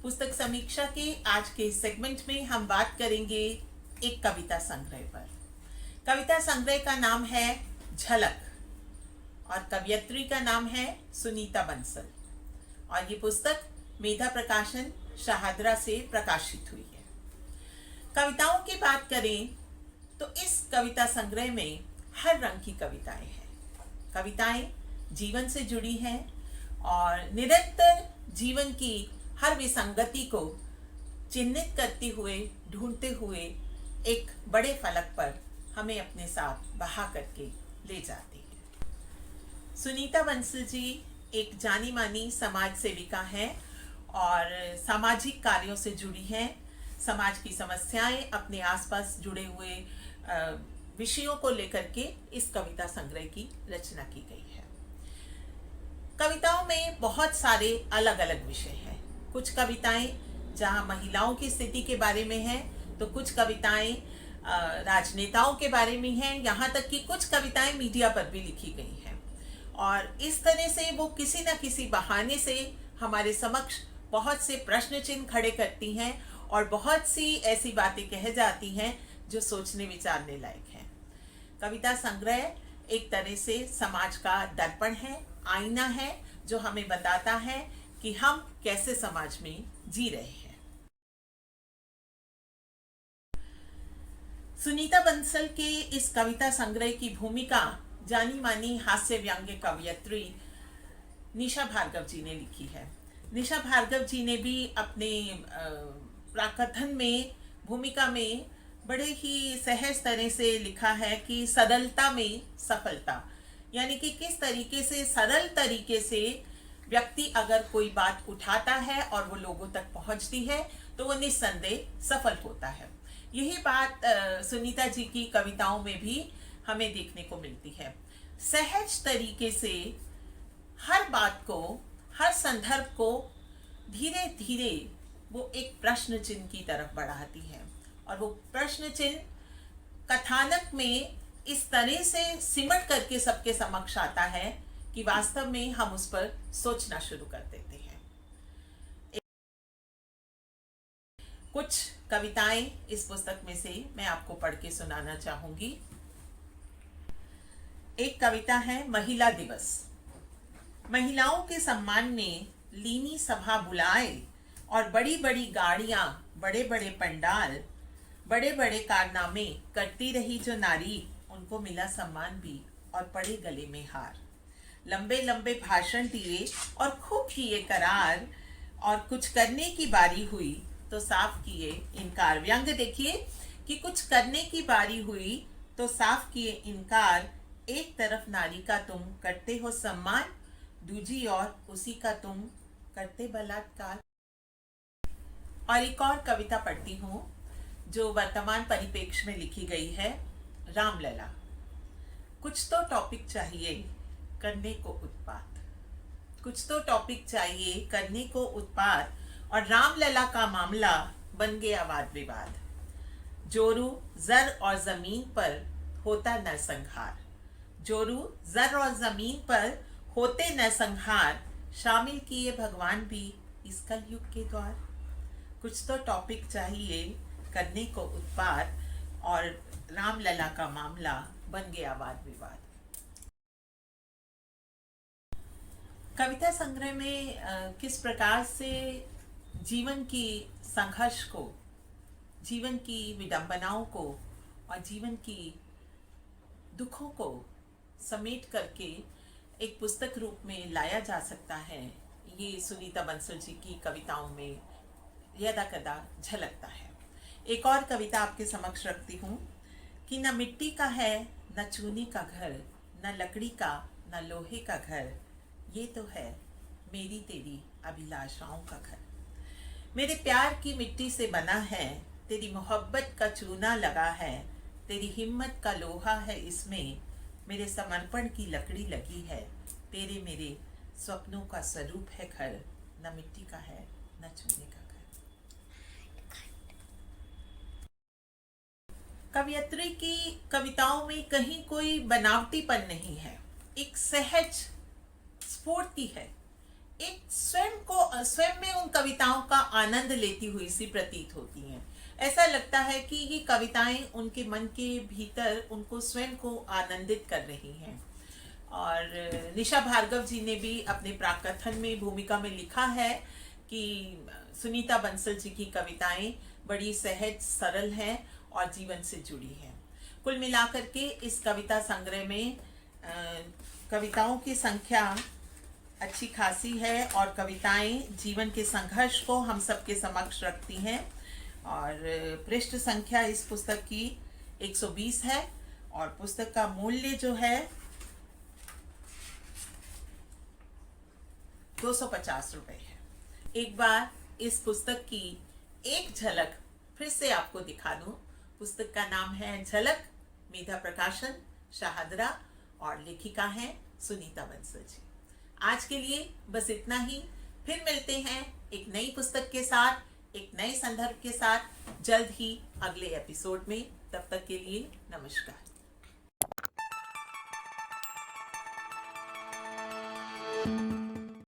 पुस्तक समीक्षा के आज के सेगमेंट में हम बात करेंगे एक कविता संग्रह पर। कविता संग्रह का नाम है झलक और कवयित्री का नाम है सुनीता बंसल और ये पुस्तक मेधा प्रकाशन शाहदरा से प्रकाशित हुई है। कविताओं की बात करें तो इस कविता संग्रह में हर रंग की कविताएं हैं। कविताएं जीवन से जुड़ी हैं और निरंतर जीवन की हर विसंगति को चिन्हित करते हुए ढूंढते हुए एक बड़े फलक पर हमें अपने साथ बहा करके ले जाती है। सुनीता बंसल जी एक जानी मानी समाज सेविका हैं और सामाजिक कार्यों से जुड़ी हैं। समाज की समस्याएं, अपने आसपास जुड़े हुए विषयों को लेकर के इस कविता संग्रह की रचना की गई है। कविताओं में बहुत सारे अलग अलग विषय हैं। कुछ कविताएं जहां महिलाओं की स्थिति के बारे में हैं, तो कुछ कविताएं राजनेताओं के बारे में हैं, यहाँ तक कि कुछ कविताएं मीडिया पर भी लिखी गई हैं। और इस तरह से वो किसी न किसी बहाने से हमारे समक्ष बहुत से प्रश्न चिन्ह खड़े करती हैं और बहुत सी ऐसी बातें कह जाती हैं जो सोचने विचारने लायक हैं। कविता संग्रह एक तरह से समाज का दर्पण है, आईना है, जो हमें बताता है कि हम कैसे समाज में जी रहे हैं। सुनीता बंसल के इस कविता संग्रह की भूमिका जानी मानी हास्य व्यंग्य कवयित्री निशा भार्गव जी ने लिखी है। निशा भार्गव जी ने भी अपने प्राकथन में भूमिका में बड़े ही सहज तरह से लिखा है कि सरलता में सफलता, यानी कि किस तरीके से सरल तरीके से व्यक्ति अगर कोई बात उठाता है और वो लोगों तक पहुंचती है तो वो निस्संदेह सफल होता है। यही बात सुनीता जी की कविताओं में भी हमें देखने को मिलती है। सहज तरीके से हर बात को, हर संदर्भ को धीरे धीरे वो एक प्रश्न चिन्ह की तरफ बढ़ाती है और वो प्रश्न चिन्ह कथानक में इस तरह से सिमट करके सबके समक्ष आता है कि वास्तव में हम उस पर सोचना शुरू कर देते हैं। कुछ कविताएं इस पुस्तक में से मैं आपको पढ़ के सुनाना चाहूंगी। एक कविता है महिला दिवस। महिलाओं के सम्मान में लीनी सभा बुलाए और बड़ी बड़ी गाड़ियां, बड़े बड़े पंडाल, बड़े बड़े कारनामे करती रही जो नारी, उनको मिला सम्मान भी और पड़े गले में हार। लंबे लंबे भाषण दिए और खूब किए करार और कुछ करने की बारी हुई तो साफ किए इनकार। व्यंग देखिए कि कुछ करने की बारी हुई तो साफ किए इनकार। एक तरफ नारी का तुम करते हो सम्मान, दूजी और उसी का तुम करते बलात्कार। और एक और कविता पढ़ती हूँ जो वर्तमान परिप्रेक्ष्य में लिखी गई है। रामलला। कुछ तो टॉपिक चाहिए करने को उत्पात, कुछ तो टॉपिक चाहिए करने को उत्पात, और रामलला का मामला बन गया वाद विवाद। जोरू जर और जमीन पर होता नरसंहार, जोरू जर और जमीन पर होते नरसंहार, शामिल किए भगवान भी इस कलयुग के द्वार। कुछ तो टॉपिक चाहिए करने को उत्पात और रामलला का मामला बन गया वाद विवाद। कविता संग्रह में किस प्रकार से जीवन की संघर्ष को, जीवन की विडंबनाओं को और जीवन की दुखों को समेट करके एक पुस्तक रूप में लाया जा सकता है, ये सुनीता बंसल जी की कविताओं में यदा कदा झलकता है। एक और कविता आपके समक्ष रखती हूँ कि न मिट्टी का है न चूने का घर, न लकड़ी का न लोहे का घर, ये तो है मेरी तेरी अभिलाषाओं का घर। मेरे प्यार की मिट्टी से बना है, तेरी मोहब्बत का चूना लगा है, तेरी हिम्मत का लोहा है इसमें, मेरे समर्पण की लकड़ी लगी है, तेरे मेरे स्वप्नों का स्वरूप है घर, न मिट्टी का है न चूने का घर। कवयित्री की कविताओं में कहीं कोई बनावटीपन नहीं है, एक सहज स्फूर्ति है, एक स्वयं में उन कविताओं का आनंद लेती हुई सी प्रतीत होती हैं। ऐसा लगता है कि ये कविताएं उनके मन के भीतर उनको स्वयं को आनंदित कर रही हैं। और निशा भार्गव जी ने भी अपने प्राकथन में भूमिका में लिखा है कि सुनीता बंसल जी की कविताएं बड़ी सहज सरल हैं और जीवन से जुड़ी हैं। कुल मिलाकर के इस कविता संग्रह में कविताओं की संख्या अच्छी खासी है और कविताएं जीवन के संघर्ष को हम सबके समक्ष रखती हैं। और पृष्ठ संख्या इस पुस्तक की 120 है और पुस्तक का मूल्य जो है 250 रुपये है। एक बार इस पुस्तक की एक झलक फिर से आपको दिखा दूं। पुस्तक का नाम है झलक, मेधा प्रकाशन, शाहदरा, और लेखिका हैं सुनीता बंसल जी। आज के लिए बस इतना ही। फिर मिलते हैं एक नई पुस्तक के साथ, एक नए संदर्भ के साथ जल्द ही अगले एपिसोड में। तब तक के लिए नमस्कार।